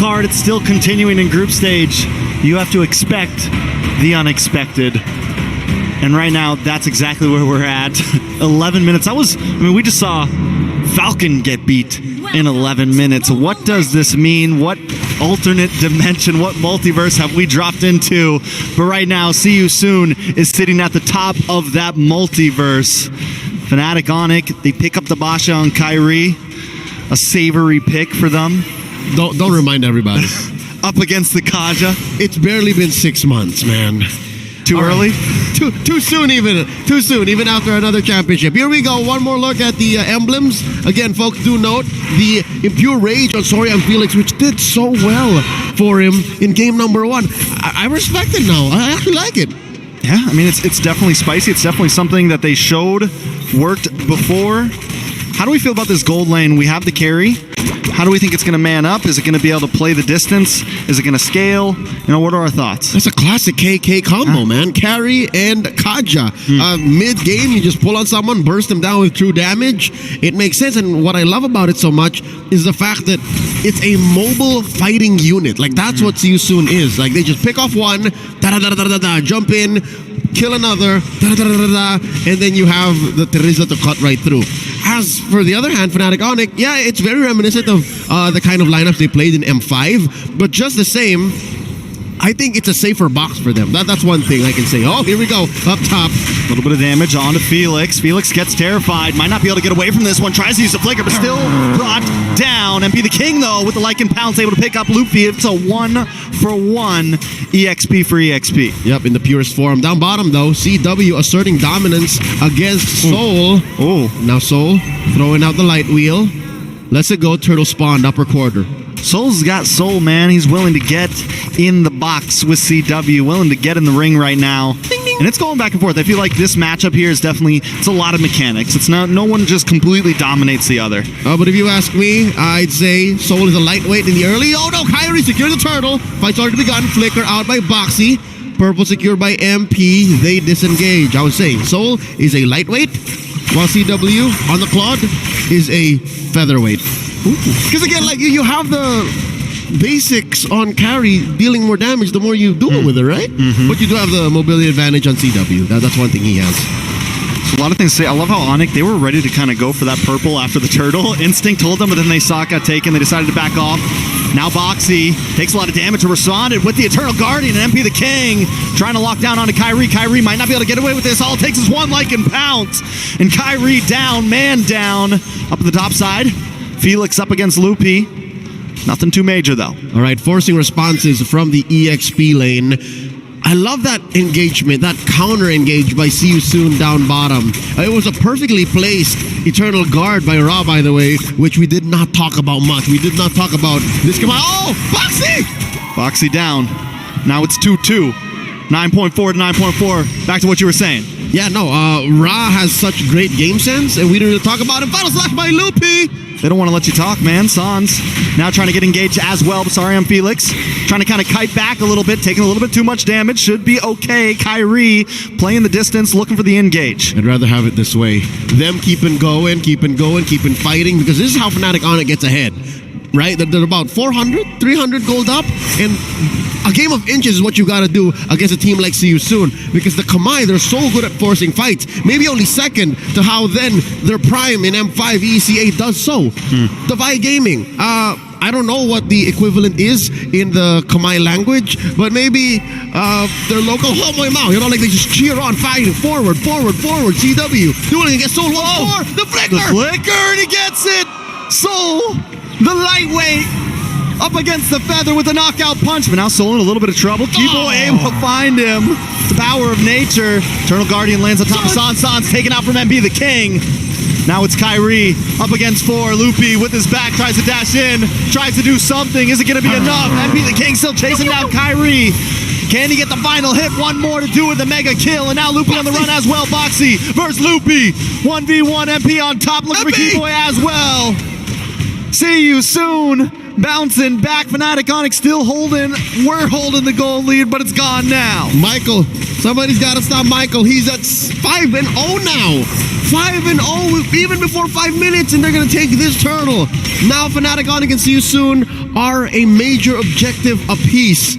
card. It's still continuing in group stage. You have to expect the unexpected. And right now, that's exactly where we're at. 11 minutes. We just saw Falcon get beat in 11 minutes. What does this mean? What alternate dimension, what multiverse have we dropped into? But right now, See You Soon is sitting at the top of that multiverse. Fnatic ONIC, they pick up the Basha on Kyrie. A savory pick for them. Don't remind everybody. Up against the Kaja. It's barely been 6 months, man. Too early? Too soon even after another championship. Here we go, one more look at the emblems. Again, folks, do note the Impure Rage on Sorian Felix, which did so well for him in game number 1. I respect it now. I actually like it. Yeah, I mean, it's definitely spicy. It's definitely something that they showed worked before. How do we feel about this gold lane? We have the carry. How do we think it's going to man up? Is it going to be able to play the distance? Is it going to scale? What are our thoughts? That's a classic KK combo, man. Carry and Kaja. Mid-game, you just pull on someone, burst them down with true damage. It makes sense, and what I love about it so much is the fact that it's a mobile fighting unit. Like, that's what See You Soon is. Like, they just pick off one, da-da-da-da-da-da, jump in, kill another, da-da-da-da-da, and then you have the Teresa to cut right through. As for the other hand, Fnatic ONIC, yeah, it's very reminiscent of the kind of lineups they played in M5, but just the same, I think it's a safer box for them. That's one thing I can say. Oh, here we go, up top. A little bit of damage onto Felix. Felix gets terrified. Might not be able to get away from this one. Tries to use the flicker, but still brought down. MP the King, though, with the Lycan Pounce, able to pick up Luffy. It's a 1-for-1 EXP for EXP. Yep, in the purest form. Down bottom, though, CW asserting dominance against Soul. Oh, now Soul throwing out the light wheel. Lets it go. Turtle spawned upper quarter. Soul's got soul, man. He's willing to get in the box with CW, willing to get in the ring right now. Ding, ding. And it's going back and forth. I feel like this matchup here is definitely, it's a lot of mechanics. It's not, no one just completely dominates the other. But if you ask me, I'd say Soul is a lightweight in the early. Oh no, Kyrie secured the turtle. Fight's already begun. Flicker out by Boxy. Purple secured by MP. They disengage. I was saying, Soul is a lightweight, while CW on the Claude is a featherweight. Because again, like you have the basics on carry dealing more damage the more you do it with it, right? But you do have the mobility advantage on CW. That's one thing he has. So a lot of things to say. I love how ONIC, they were ready to kind of go for that purple after the turtle. Instinct told them, but then they saw it got taken. They decided to back off. Now Boxy takes a lot of damage to respond with the Eternal Guardian and MP the King trying to lock down onto Kyrie. Kyrie might not be able to get away with this. All it takes is one Lycan Pounce. And Kyrie down, man down. Up at the top side. Felix up against Loopy. Nothing too major, though. All right, forcing responses from the EXP lane. I love that engagement, that counter-engage by See You Soon down bottom. It was a perfectly placed Eternal Guard by Ra, by the way, which we did not talk about much. We did not talk about this. Come on. Oh, Boxy! Boxy down. Now it's 2-2. 9.4 to 9.4. Back to what you were saying. Yeah, no, Ra has such great game sense, and we didn't really talk about him. Final slash by Loopy! They don't want to let you talk, man. Sans now trying to get engaged as well. Sorry, I'm Felix. Trying to kind of kite back a little bit, taking a little bit too much damage. Should be okay. Kyrie playing the distance, looking for the engage. I'd rather have it this way. Them keeping going, keeping fighting, because this is how Fnatic ONIC gets ahead. Right? They're about 400, 300 gold up, and a game of inches is what you gotta do against a team like See You Soon, because the Kamai, they're so good at forcing fights. Maybe only second to how then their prime in M5 ECA does so. Divide Gaming. I don't know what the equivalent is in the Kamai language, but maybe their local Homoy Mao, like they just cheer on, fighting, forward, CW, doing it against Soul 1-4, the flicker! The flicker, and he gets it! Soul, the lightweight, up against the feather with a knockout punch, but now Soul in a little bit of trouble. Kibo able to find him. The power of nature. Eternal Guardian lands on top of Sans. Sans taken out from MB the King. Now it's Kyrie up against 4. Loopy with his back tries to dash in, tries to do something. Is it going to be enough? MB the King still chasing down Kyrie. Can he get the final hit? One more to do with the mega kill, and now Loopy on the run as well. Boxy versus Loopy. 1v1, MP on top, looking for Kiboy as well. See You Soon. bouncing back. Fnatic ONIC still holding. We're holding the gold lead, but it's gone now. Michael, somebody's got to stop Michael. He's at 5-0 now. 5-0 even before 5 minutes, and they're going to take this turtle. Now Fnatic ONIC and See You Soon are a major objective apiece.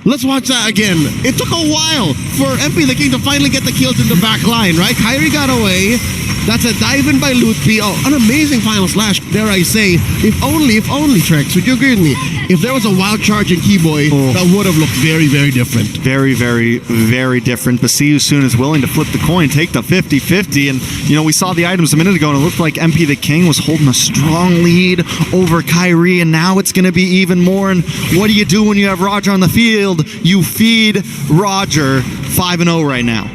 Let's watch that again. It took a while for MP the King to finally get the kills in the back line, right? Kyrie got away. That's a dive in by Lutpi. Oh, an amazing final slash, dare I say. If only, Trex, would you agree with me? If there was a wild charge in Keyboy, that would have looked very, very different. Very, very, very different. But See You Soon is willing to flip the coin, take the 50-50. And, you know, we saw the items a minute ago, and it looked like MP the King was holding a strong lead over Kyrie, and now it's going to be even more. And what do you do when you have Roger on the field? You feed Roger. 5-0 right now.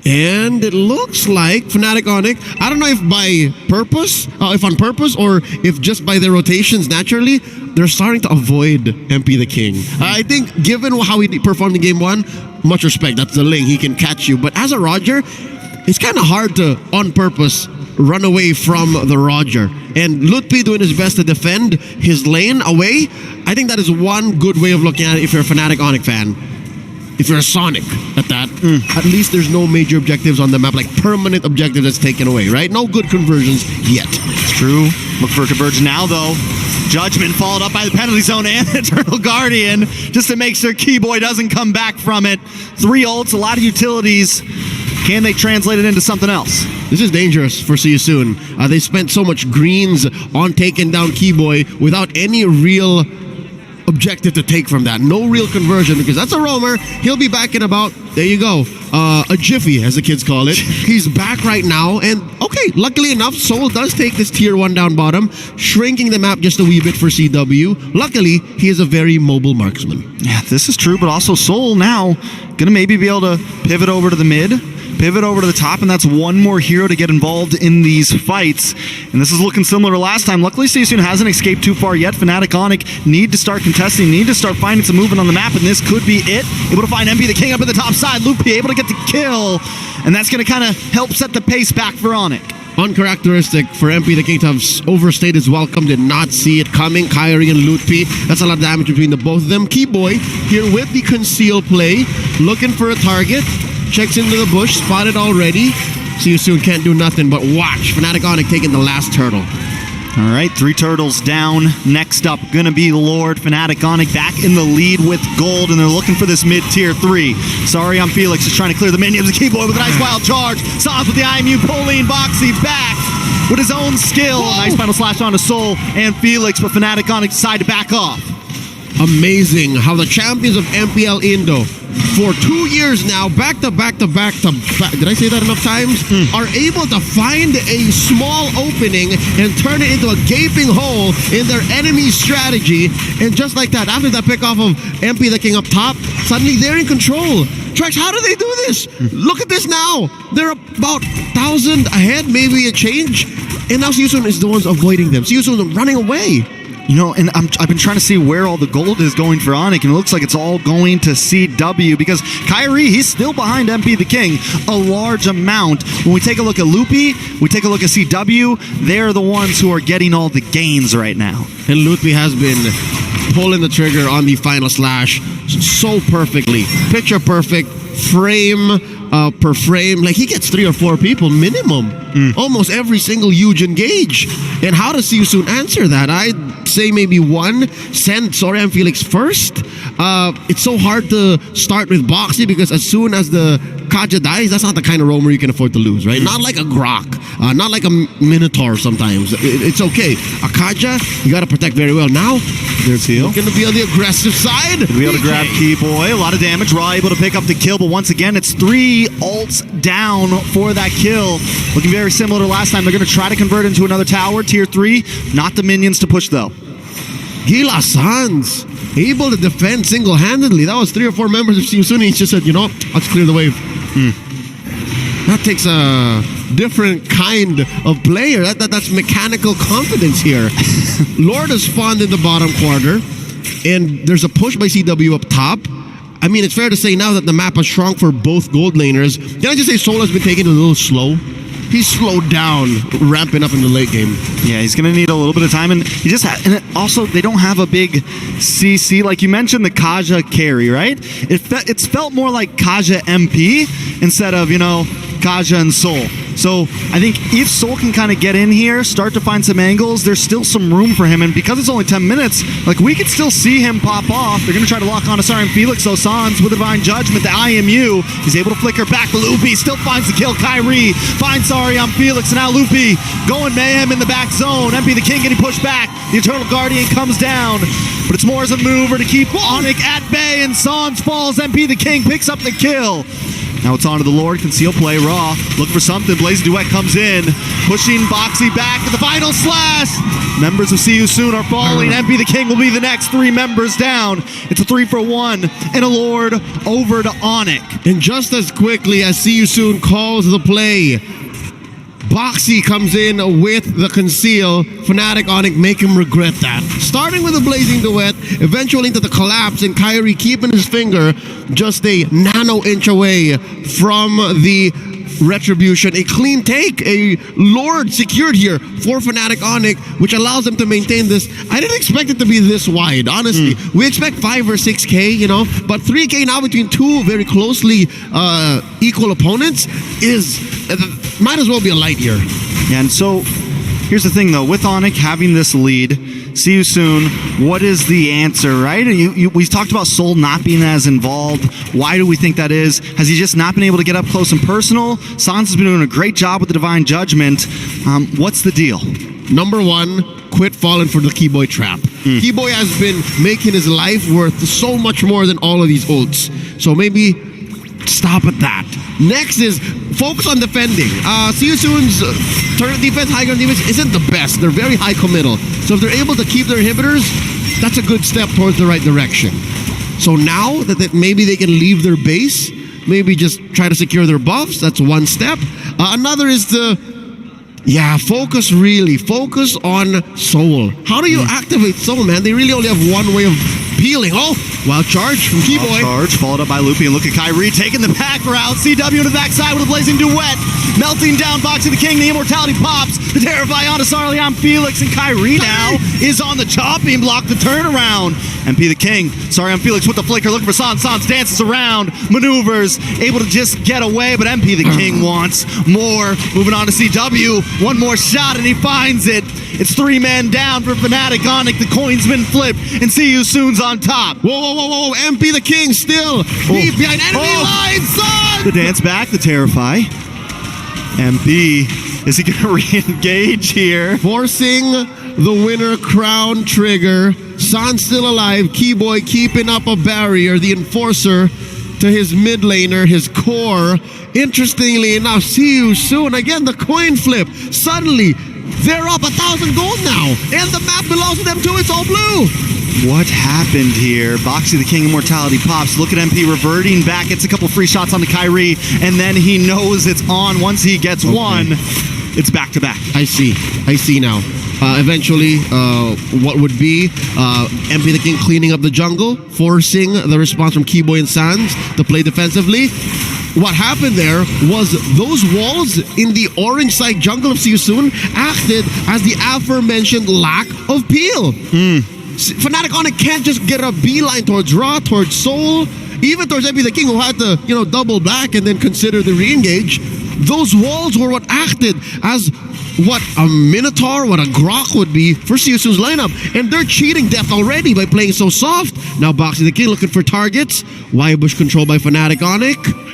And it looks like Fnatic ONIC, I don't know if by purpose, if on purpose, or if just by their rotations naturally, they're starting to avoid MP the King. I think given how he performed in game 1, much respect, that's the Ling, he can catch you. But as a Roger, it's kind of hard to, on purpose, run away from the Roger. And Lutpi doing his best to defend his lane away, I think that is one good way of looking at it if you're a Fnatic ONIC fan. If you're a Sonic at that, at least there's no major objectives on the map, like permanent objective that's taken away, right? No good conversions yet. It's true. Look for a conversion now, though. Judgment followed up by the penalty zone and Eternal Guardian, just to make sure Keyboy doesn't come back from it. 3 ults, a lot of utilities. Can they translate it into something else? This is dangerous for See You Soon. They spent so much greens on taking down Keyboy without any real objective to take from that. No real conversion, because that's a roamer. He'll be back in about, there you go, a jiffy, as the kids call it. He's back right now, and okay, luckily enough, Soul does take this tier 1 down bottom, shrinking the map just a wee bit for CW. Luckily, he is a very mobile marksman. Yeah, this is true, but also Soul now gonna maybe be able to pivot over to the mid, pivot over to the top, and that's one more hero to get involved in these fights. And this is looking similar to last time. Luckily, See You Soon hasn't escaped too far yet. Fnatic ONIC need to start contesting, need to start finding some movement on the map, and this could be it. Able to find MP the King up at the top side. Lutpi able to get the kill, and that's going to kind of help set the pace back for ONIC. Uncharacteristic for MP the King to have overstayed his welcome, did not see it coming. Kyrie and Lutpi, that's a lot of damage between the both of them. Keyboy here with the conceal play, looking for a target. Checks into the bush, spotted already. See You Soon can't do nothing but watch. Fnatic ONIC taking the last turtle. All right, 3 turtles down. Next up, gonna be Lord. Fnatic ONIC back in the lead with gold, and they're looking for this mid-tier 3. Sorry, I'm Felix, just trying to clear the minions. The Keyboy with a nice wild charge. Sauce with the IMU, Pauline Boxy back with his own skill. Whoa. Nice final slash onto Soul and Felix, but Fnatic ONIC decide to back off. Amazing how the champions of MPL Indo for 2 years now, back to back, did I say that enough times? Are able to find a small opening and turn it into a gaping hole in their enemy's strategy. And just like that, after that pick off of MP the King up top, suddenly they're in control. Trex, how do they do this? Look at this now. They're about 1,000 ahead, maybe a change. And now See You Soon is the ones avoiding them. See You Soon running away. You know, and I've been trying to see where all the gold is going for ONIC, and it looks like it's all going to CW, because Kyrie, he's still behind MP the King a large amount. When we take a look at Lutpi, we take a look at CW, they're the ones who are getting all the gains right now. And Lutpi has been pulling the trigger on the final slash so perfectly. Picture perfect, frame per frame. Like, he gets 3 or 4 people minimum. Almost every single huge engage. And how does See You Soon answer that? I'd say maybe 1. Send Sorian Felix first. It's so hard to start with Boxy, because as soon as the Kaja dies, that's not the kind of roamer you can afford to lose, right? Not like a Grok, not like a Minotaur sometimes. It's okay. A Kaja, you got to protect very well. Now, There's Heel. going to be on the aggressive side. To be able to grab Keyboy. A lot of damage. Raw able to pick up the kill, but once again, it's 3 ults down for that kill. Looking very similar to last time. They're going to try to convert into another tower, tier 3. Not the minions to push, though. Gila Sans able to defend single-handedly. That was 3 or 4 members of See You Soon. He just said, you know, let's clear the wave. That takes a different kind of player. That's mechanical confidence here. Lord has spawned in the bottom quarter, and there's a push by CW up top. I mean, it's fair to say now that the map has shrunk for both gold laners. Can I just say Soul has been taking it a little slow? he's slowed down, ramping up in the late game. Yeah, he's going to need a little bit of time. And he just also, they don't have a big CC. Like you mentioned, the Kaja carry, right? It's felt more like Kaja MP instead of, Kaja and Soul. So I think if Soul can kind of get in here, start to find some angles, there's still some room for him. And because it's only 10 minutes, like we could still see him pop off. They're going to try to lock on Asari and Felix. So Sans with Divine Judgment, the IMU, he's able to flicker back. But Lupi still finds the kill. Kyrie finds Sari on Felix. And now Lupi going mayhem in the back zone. MP the King getting pushed back. The Eternal Guardian comes down. But it's more as a mover to keep ONIC at bay. And Sans falls. MP the King picks up the kill. Now it's on to the Lord. Conceal play. Raw. Look for something. Blaze Duet comes in. Pushing Boxy back to the final slash. Members of See You Soon are falling. MP the King will be the next 3 members down. It's a 3-for-1. And a Lord over to ONIC. And just as quickly as See You Soon calls the play, Boxy comes in with the conceal. Fnatic ONIC make him regret that. Starting with a Blazing Duet, eventually into the collapse, and Kyrie keeping his finger just a nano-inch away from the retribution. A clean take, a Lord secured here for Fnatic ONIC, which allows them to maintain this. I didn't expect it to be this wide, honestly. We expect 5 or 6K, but 3K now between 2 very closely equal opponents is might as well be a light year. Yeah, and so here's the thing, though. With ONIC having this lead, See You Soon, what is the answer, right? We talked about Soul not being as involved. Why do we think that is? Has he just not been able to get up close and personal? Sans has been doing a great job with the Divine Judgment. What's the deal? Number 1, quit falling for the Keyboy trap. Keyboy has been making his life worth so much more than all of these ults. So maybe stop at that. Next is focus on defending. See You Soon's turret defense, high ground defense isn't the best. They're very high committal. So if they're able to keep their inhibitors, that's a good step towards the right direction. So now that maybe they can leave their base, maybe just try to secure their buffs, that's one step. Another is to focus on Soul. How do you activate Soul, man? They really only have one way of peeling. Oh, wild charge from Keyboy. Wild charge, followed up by Lupi, and look at Kyrie taking the back route. CW in the backside with a Blazing Duet. Melting down Boxy the King, the Immortality pops. The Terrify on Asari on Felix, and Kyrie now is on the chopping block, the turnaround. MP the King, sorry on Felix with the flicker, looking for Sans. Sans dances around, maneuvers, able to just get away, but MP the King wants more. Moving on to CW, one more shot, and he finds it. It's 3 men down for Fnatic ONIC. The coin's been flipped, and See You Soon's on top. Whoa. MP the King still deep behind enemy lines, son! The dance back, the Terrify. MP, is he going to re-engage here? Forcing the winner crown trigger. Sans still alive. Keyboy keeping up a barrier. The enforcer to his mid laner, his core. Interestingly enough, See You Soon. Again, the coin flip. Suddenly, they're up 1,000 gold now. And the map belongs to them too. It's all blue. What happened here? Boxy the King Immortality pops. Look at MP reverting back. Gets a couple free shots on the Kyrie. And then he knows it's on. Once he gets one, it's back to back. I see now. Eventually, what would be MP the King cleaning up the jungle, forcing the response from Keyboy and Sans to play defensively. What happened there was those walls in the orange side jungle of See You Soon acted as the aforementioned lack of peel. Fnatic ONIC can't just get a beeline towards Raw, towards Soul, even towards MP the King, who had to, double back and then consider the re-engage. Those walls were what acted as what a Minotaur, what a Grok would be for See You Soon's lineup. And they're cheating death already by playing so soft. Now Boxy the King looking for targets. Bush controlled by Fnatic ONIC.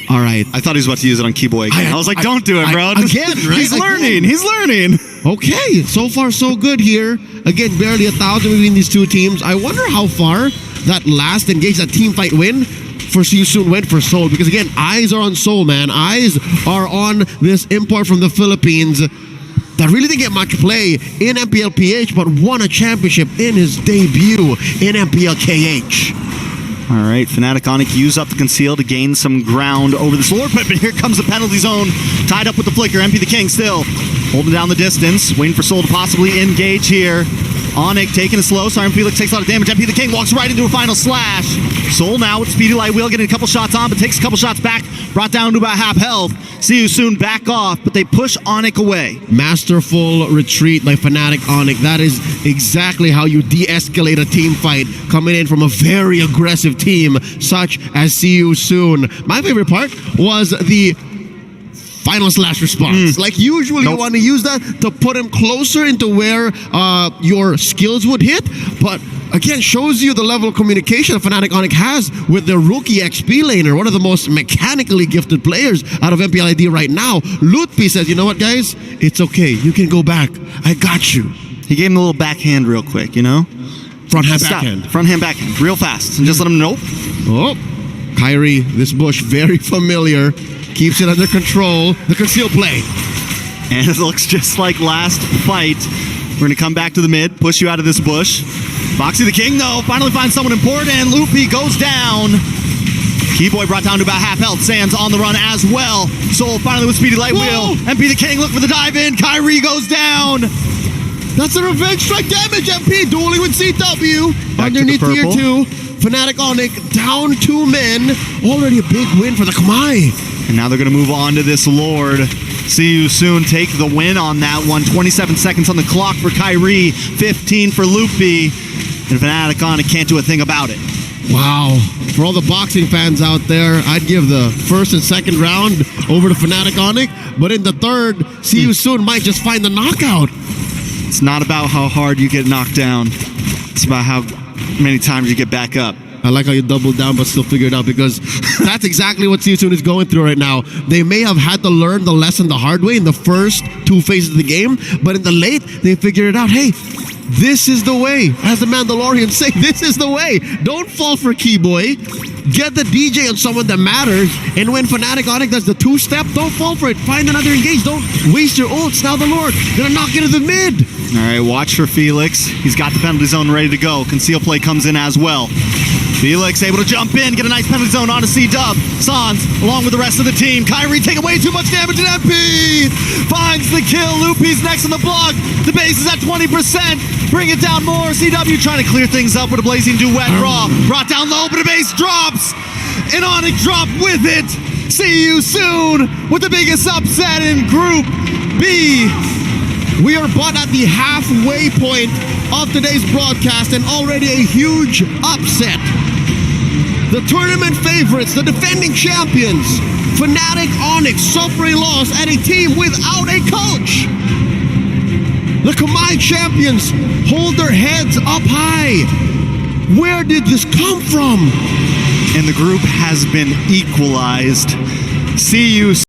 All right. I thought he was about to use it on Keyboy again. I was like, don't do it, bro. Again, right? He's learning. Okay, so far so good here. Again, barely 1,000 between these two teams. I wonder how far that last engage, that team fight win for See You Soon went for Soul. Because again, eyes are on Soul, man. Eyes are on this import from the Philippines that really didn't get much play in MPL PH, but won a championship in his debut in MPL KH. All right, Fnatic ONIC use up the conceal to gain some ground over this Lord Pit, but here comes the penalty zone, tied up with the flicker. MP the King still holding down the distance, waiting for Soul to possibly engage here. ONIC taking it slow. Siren Felix takes a lot of damage. MP the King walks right into a final slash. Soul now with Speedy Light Wheel getting a couple shots on, but takes a couple shots back. Brought down to about half health. See you soon back off, but they push ONIC away. Masterful retreat by Fnatic ONIC. That is exactly how you de-escalate a team fight coming in from a very aggressive team such as See You Soon. My favorite part was the final slash response. Like usually you want to use that to put him closer into where your skills would hit, but again, shows you the level of communication that Fnatic ONIC has with their rookie XP laner, one of the most mechanically gifted players out of MPLID right now. Lutpi says, you know what, guys? It's okay. You can go back. I got you. He gave him a little backhand real quick, you know? Front hand, backhand. Front hand, backhand. Real fast. And just let him know. Oh, Kyrie, this bush, very familiar. Keeps it under control. The conceal play. And it looks just like last fight. We're going to come back to the mid, push you out of this bush. Foxy the King, though, finally finds someone important, and Loopy goes down. Keyboy brought down to about half health. Sands on the run as well. Soul finally with Speedy Light Wheel. MP the King look for the dive in. Kyrie goes down. That's a revenge strike damage, MP. Dueling with CW. Back underneath to the tier purple. 2. Fnatic ONIC down 2 men. Already a big win for the Kamai. And now they're going to move on to this Lord. See You Soon take the win on that one. 27 seconds on the clock for Kyrie. 15 for Loopy. And Fnatic ONIC can't do a thing about it. Wow. For all the boxing fans out there, I'd give the first and second round over to Fnatic ONIC. But in the third, See You Soon might just find the knockout. It's not about how hard you get knocked down. It's about how many times you get back up. I like how you doubled down but still figured it out, because that's exactly what See You Soon is going through right now. They may have had to learn the lesson the hard way in the first 2 phases of the game, but in the late, they figured it out. Hey, this is the way. As the Mandalorian say, this is the way. Don't fall for Keyboy. Get the DJ on someone that matters. And when Fnatic ONIC does the 2-step, don't fall for it. Find another engage. Don't waste your ults. Now the Lord gonna knock into the mid. All right, watch for Felix. He's got the penalty zone ready to go. Conceal play comes in as well. Felix able to jump in, get a nice penalty zone onto C-Dub. Sans, along with the rest of the team. Kyrie taking way too much damage, and MP finds the kill. Loopy's next on the block. The base is at 20%. Bring it down more. CW trying to clear things up with a blazing duet. Raw brought down low, but the base drops. And ONIC drop with it. See You Soon with the biggest upset in Group B. We are but at the halfway point of today's broadcast, and already a huge upset. The tournament favorites, the defending champions, Fnatic ONIC, suffer a loss at a team without a coach. The Kamai champions hold their heads up high. Where did this come from? And the group has been equalized. See You